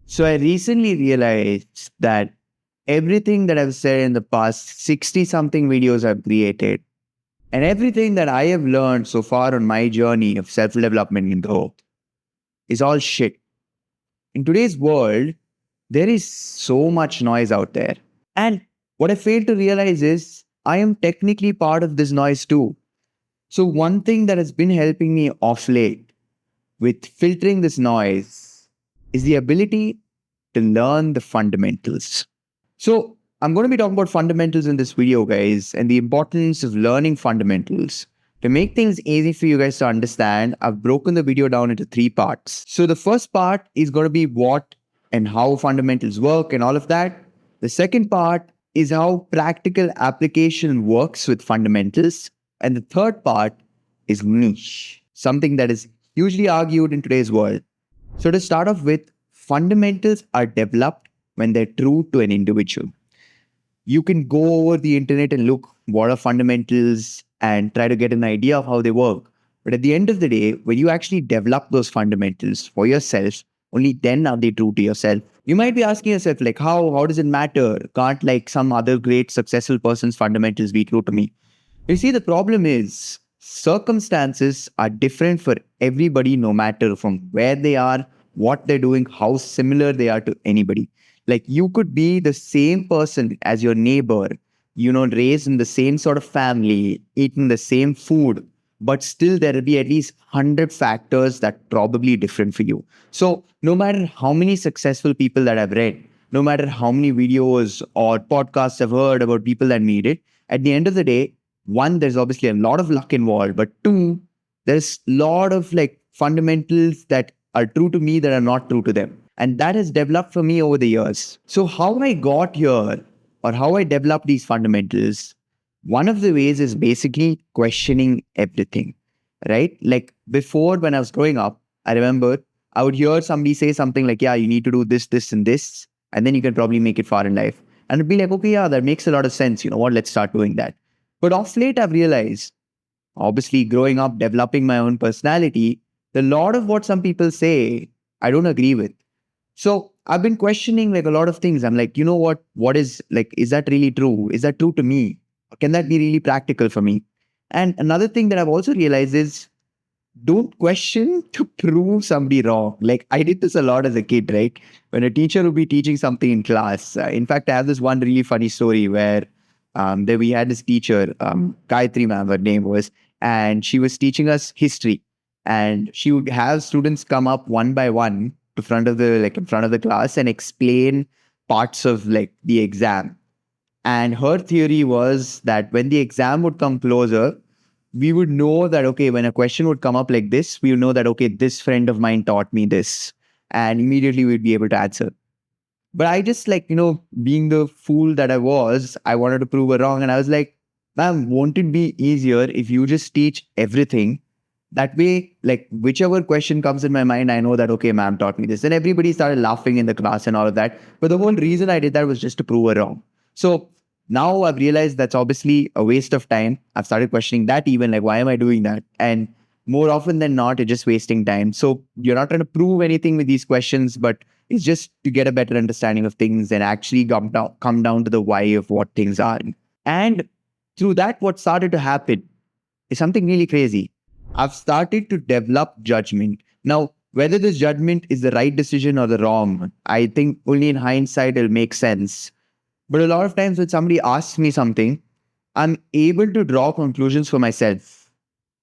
So I recently realized that everything that I've said in the past 60 something videos I've created and everything that I have learned so far on my journey of self development and growth is all shit. In today's world, there is so much noise out there. And what I fail to realize is I am technically part of this noise too. So, one thing that has been helping me off late with filtering this noise is the ability to learn the fundamentals. So, I'm going to be talking about fundamentals in this video, guys, and the importance of learning fundamentals. To make things easy for you guys to understand, I've broken the video down into three parts. So, the first part is going to be what and how fundamentals work and all of that. The second part is how practical application works with fundamentals. And the third part is niche, something that is hugely argued in today's world. So, to start off with, fundamentals are developed when they're true to an individual. You can go over the internet and look what are fundamentals and try to get an idea of how they work. But at the end of the day, when you actually develop those fundamentals for yourself, only then are they true to yourself. You might be asking yourself, like, how does it matter? Can't like some other great successful person's fundamentals be true to me? You see, the problem is circumstances are different for everybody, no matter from where they are, what they're doing, how similar they are to anybody. Like you could be the same person as your neighbor, raised in the same sort of family, eating the same food, but still there will be at least 100 factors that probably different for you. So no matter how many successful people that I've read, no matter how many videos or podcasts I've heard about people that made it, at the end of the day, one, there's obviously a lot of luck involved, but two, there's a lot of like fundamentals that are true to me that are not true to them. And that has developed for me over the years. So how I got here or how I developed these fundamentals, one of the ways is basically questioning everything, right? Like before when I was growing up, I remember I would hear somebody say something like, yeah, you need to do this, this, and this, and then you can probably make it far in life. And I'd be like, okay, yeah, that makes a lot of sense. You know what? Let's start doing that. But off late, I've realized, obviously growing up, developing my own personality, a lot of what some people say, I don't agree with. So I've been questioning like a lot of things. I'm like, you know what is like, is that really true? Is that true to me? Can that be really practical for me? And another thing that I've also realized is don't question to prove somebody wrong. Like I did this a lot as a kid, right? When a teacher would be teaching something in class. In fact, I have this one really funny story where there we had this teacher, Gayatri ma'am, her name was, and she was teaching us history. And she would have students come up one by one in front of the class and explain parts of like the exam. And her theory was that when the exam would come closer, we would know that, okay, when a question would come up like this, we would know that, okay, this friend of mine taught me this. And immediately we'd be able to answer. But I just like, being the fool that I was, I wanted to prove her wrong. And I was like, ma'am, won't it be easier if you just teach everything? That way, like whichever question comes in my mind, I know that, okay, ma'am taught me this. And everybody started laughing in the class and all of that. But the whole reason I did that was just to prove her wrong. So now I've realized that's obviously a waste of time. I've started questioning that even, like, why am I doing that? And more often than not, you're just wasting time. So you're not trying to prove anything with these questions, but it's just to get a better understanding of things and actually come down to the why of what things are. And through that, what started to happen is something really crazy. I've started to develop judgment. Now, whether this judgment is the right decision or the wrong, I think only in hindsight it'll make sense. But a lot of times when somebody asks me something, I'm able to draw conclusions for myself.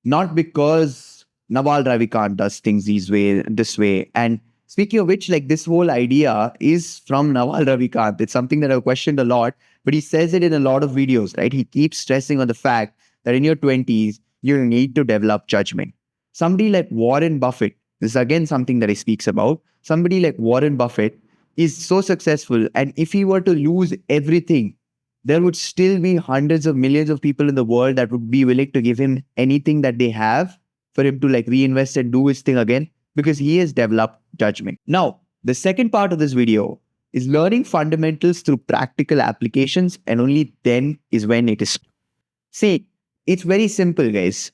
Not because Naval Ravikant does things this way. And speaking of which, like this whole idea is from Naval Ravikant. It's something that I've questioned a lot, but he says it in a lot of videos, right? He keeps stressing on the fact that in your 20s, you need to develop judgment. Somebody like Warren Buffett, this is again something that he speaks about. Somebody like Warren Buffett is so successful. And if he were to lose everything, there would still be hundreds of millions of people in the world that would be willing to give him anything that they have for him to like reinvest and do his thing again because he has developed judgment. Now, the second part of this video is learning fundamentals through practical applications, and only then is when it is. See, it's very simple, guys.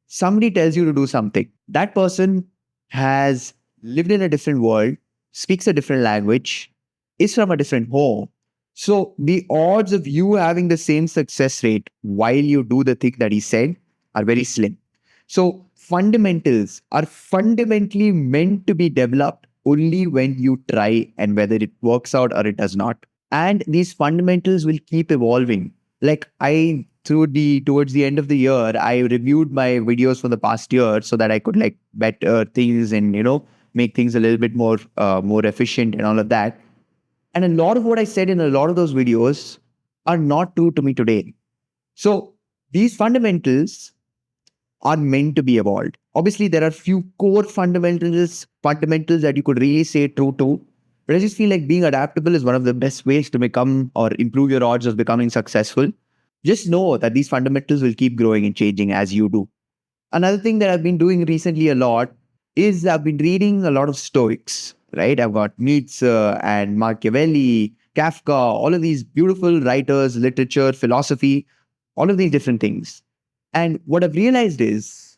Somebody tells you to do something. That person has lived in a different world. speaks a different language, is from a different home. So the odds of you having the same success rate while you do the thing that he said are very slim. So fundamentals are fundamentally meant to be developed only when you try, and whether it works out or it does not. And these fundamentals will keep evolving. Like towards the end of the year, I reviewed my videos for the past year so that I could like better things and, make things a little bit more efficient and all of that. And a lot of what I said in a lot of those videos are not true to me today. So these fundamentals are meant to be evolved. Obviously, there are few core fundamentals that you could really say true to. But I just feel like being adaptable is one of the best ways to become or improve your odds of becoming successful. Just know that these fundamentals will keep growing and changing as you do. Another thing that I've been doing recently a lot is I've been reading a lot of Stoics, right? I've got Nietzsche and Machiavelli, Kafka, all of these beautiful writers, literature, philosophy, all of these different things. And what I've realized is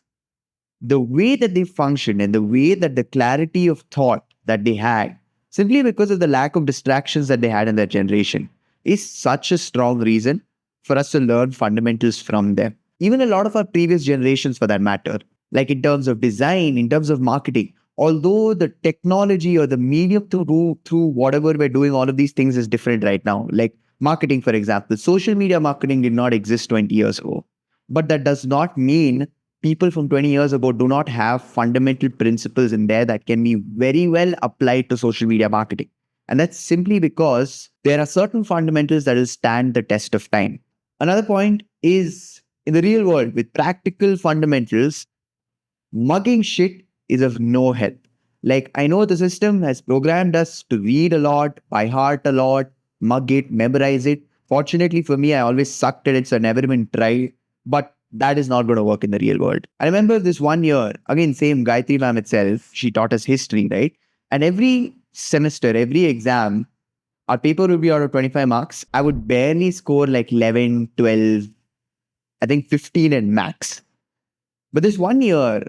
the way that they function and the way that the clarity of thought that they had, simply because of the lack of distractions that they had in their generation, is such a strong reason for us to learn fundamentals from them. Even a lot of our previous generations, for that matter, like in terms of design, in terms of marketing, although the technology or the medium through whatever we're doing, all of these things is different right now. Like marketing, for example, social media marketing did not exist 20 years ago. But that does not mean people from 20 years ago do not have fundamental principles in there that can be very well applied to social media marketing. And that's simply because there are certain fundamentals that will stand the test of time. Another point is in the real world, with practical fundamentals, mugging shit is of no help. Like, I know the system has programmed us to read a lot, by heart a lot, mug it, memorize it. Fortunately for me, I always sucked at it, so I never even tried. But that is not going to work in the real world. I remember this one year, again, same Gayatri ma'am itself, she taught us history, right? And every semester, every exam, our paper would be out of 25 marks. I would barely score like 11, 12, I think 15 and max. But this one year,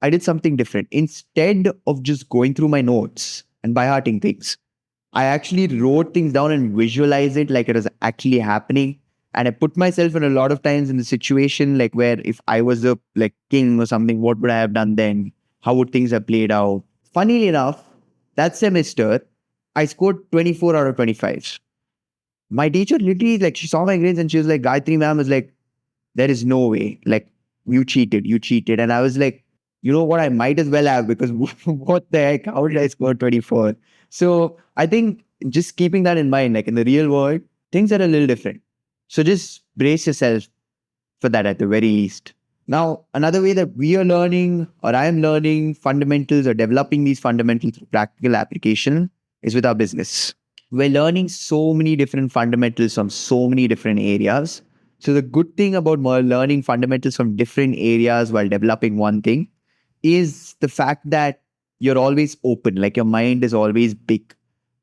I did something different. Instead of just going through my notes and by hearting things, I actually wrote things down and visualized it like it was actually happening. And I put myself in a lot of times in the situation, like where if I was a like king or something, what would I have done then? How would things have played out? Funnily enough, that semester, I scored 24 out of 25. My teacher literally, like, she saw my grades and she was like, Gayatri ma'am was like, there is no way. Like, you cheated. And I was like, you know what? I might as well have, because what the heck? How did I score 24? So I think just keeping that in mind, like in the real world, things are a little different. So just brace yourself for that at the very least. Now, another way that we are learning, or I am learning fundamentals or developing these fundamentals through practical application, is with our business. We're learning so many different fundamentals from so many different areas. So the good thing about learning fundamentals from different areas while developing one thing is the fact that you're always open, like your mind is always big.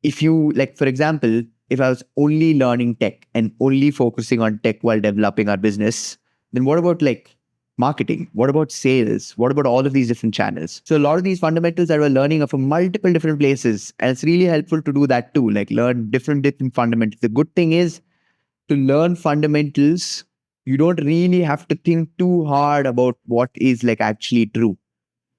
If you, like, for example, if I was only learning tech and only focusing on tech while developing our business, then what about like marketing? What about sales? What about all of these different channels? So a lot of these fundamentals that we're learning are from multiple different places. And it's really helpful to do that too, like learn different fundamentals. The good thing is to learn fundamentals, you don't really have to think too hard about what is like actually true.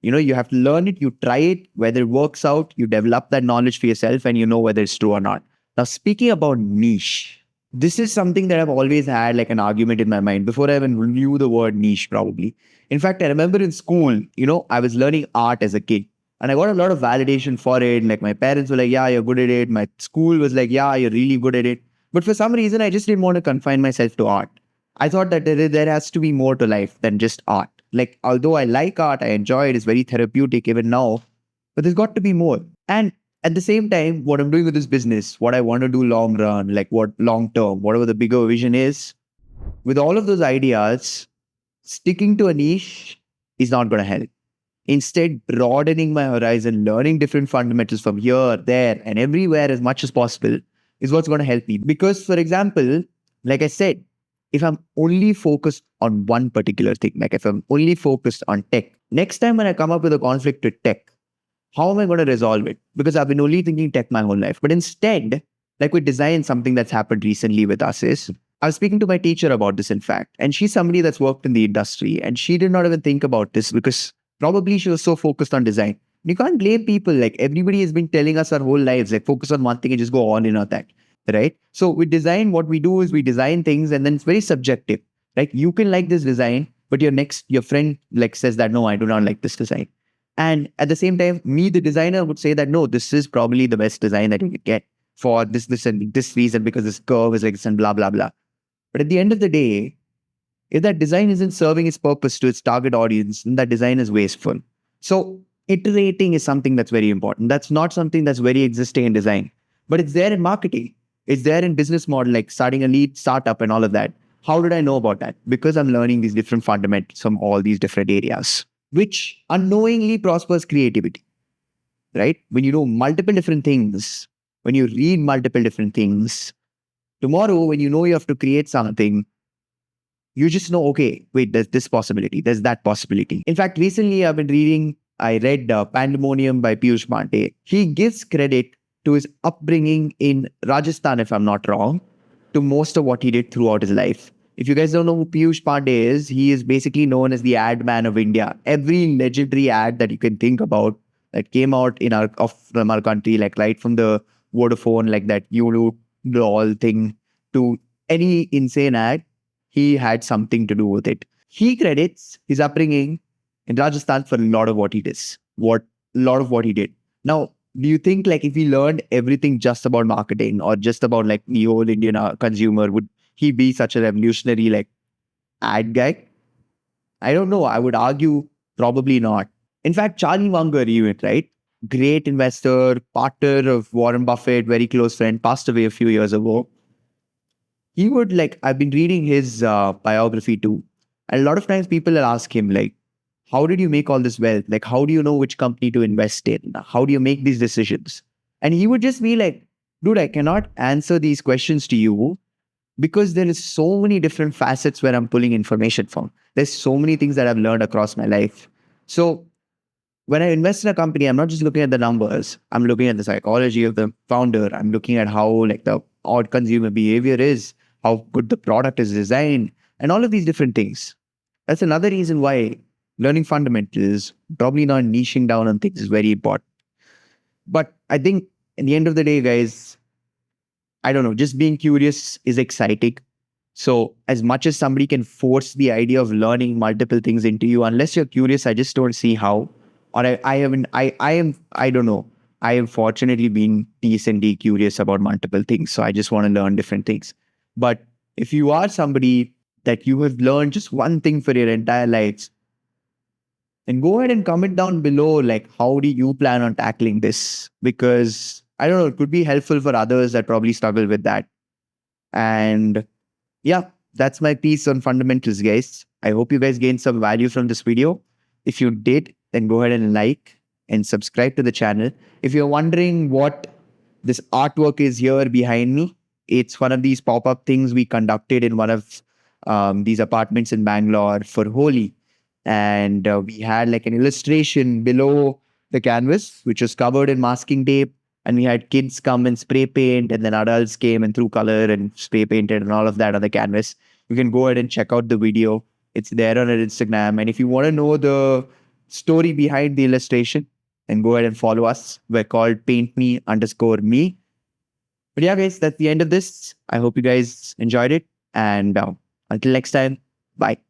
You have to learn it, you try it, whether it works out, you develop that knowledge for yourself and you know whether it's true or not. Now, speaking about niche, this is something that I've always had like an argument in my mind before I even knew the word niche, probably. In fact, I remember in school, I was learning art as a kid and I got a lot of validation for it. Like my parents were like, yeah, you're good at it. My school was like, yeah, you're really good at it. But for some reason, I just didn't want to confine myself to art. I thought that there has to be more to life than just art. Like, although I like art, I enjoy it, it's very therapeutic even now, but there's got to be more. And at the same time, what I'm doing with this business, what I want to do long run, like what long term, whatever the bigger vision is, with all of those ideas, sticking to a niche is not going to help. Instead, broadening my horizon, learning different fundamentals from here, there, and everywhere as much as possible is what's going to help me. Because, for example, like I said, if I'm only focused on one particular thing, like if I'm only focused on tech, next time when I come up with a conflict with tech, How am I going to resolve it? Because I've been only thinking tech my whole life. But instead, like with design, something that's happened recently with us is I was speaking to my teacher about this, in fact, and she's somebody that's worked in the industry and she did not even think about this because probably she was so focused on design. You can't blame people. Like everybody has been telling us our whole lives, like focus on one thing and just go on and on that. Right. So with design, what we do is we design things and then it's very subjective. Like you can like this design, but your friend like says that, no, I do not like this design. And at the same time, me, the designer, would say that, no, this is probably the best design that you could get for this, and this reason, because this curve is like this and blah, blah, blah. But at the end of the day, if that design isn't serving its purpose to its target audience, then that design is wasteful. So iterating is something that's very important. That's not something that's very existing in design, but it's there in marketing. It's there in business model, like starting a lead startup and all of that. How did I know about that? Because I'm learning these different fundamentals from all these different areas, which unknowingly prospers creativity, right? When you know multiple different things, when you read multiple different things, tomorrow, when you know you have to create something, you just know, okay, wait, there's this possibility, there's that possibility. In fact, recently I read Pandemonium by Piyush Pandey. He gives credit to his upbringing in Rajasthan, if I'm not wrong, to most of what he did throughout his life. If you guys don't know who Piyush Pandey is, he is basically known as the ad man of India. Every legendary ad that you can think about that came out from our country, like right from the Vodafone, like that you do all thing, to any insane ad, he had something to do with it. He credits his upbringing in Rajasthan for a lot of what he did. Now, do you think like if he learned everything just about marketing or just about like the whole Indian consumer, would he be such a revolutionary like ad guy? I don't know. I would argue probably not. In fact, Charlie Munger, even, right? Great investor, partner of Warren Buffett, very close friend, passed away a few years ago. He would like, I've been reading his biography too. And a lot of times people will ask him like, how did you make all this wealth? Like, how do you know which company to invest in? How do you make these decisions? And he would just be like, dude, I cannot answer these questions to you because there is so many different facets where I'm pulling information from. There's so many things that I've learned across my life. So when I invest in a company, I'm not just looking at the numbers. I'm looking at the psychology of the founder. I'm looking at how like the odd consumer behavior is, how good the product is designed, and all of these different things. That's another reason why learning fundamentals, probably not niching down on things, is very important. But I think at the end of the day, guys, I don't know, just being curious is exciting. So as much as somebody can force the idea of learning multiple things into you, unless you're curious, I just don't see how. Or I don't know. I have fortunately been decently curious about multiple things. So I just want to learn different things. But if you are somebody that you have learned just one thing for your entire lives, then go ahead and comment down below, like, how do you plan on tackling this? Because I don't know, it could be helpful for others that probably struggle with that. And yeah, that's my piece on fundamentals, guys. I hope you guys gained some value from this video. If you did, then go ahead and like and subscribe to the channel. If you're wondering what this artwork is here behind me, it's one of these pop-up things we conducted in one of these apartments in Bangalore for Holi. And we had like an illustration below the canvas, which was covered in masking tape. And we had kids come and spray paint, and then adults came and threw color and spray painted and all of that on the canvas. You can go ahead and check out the video. It's there on our Instagram. And if you want to know the story behind the illustration, then go ahead and follow us. We're called paintme_me. But yeah, guys, that's the end of this. I hope you guys enjoyed it. And until next time, bye.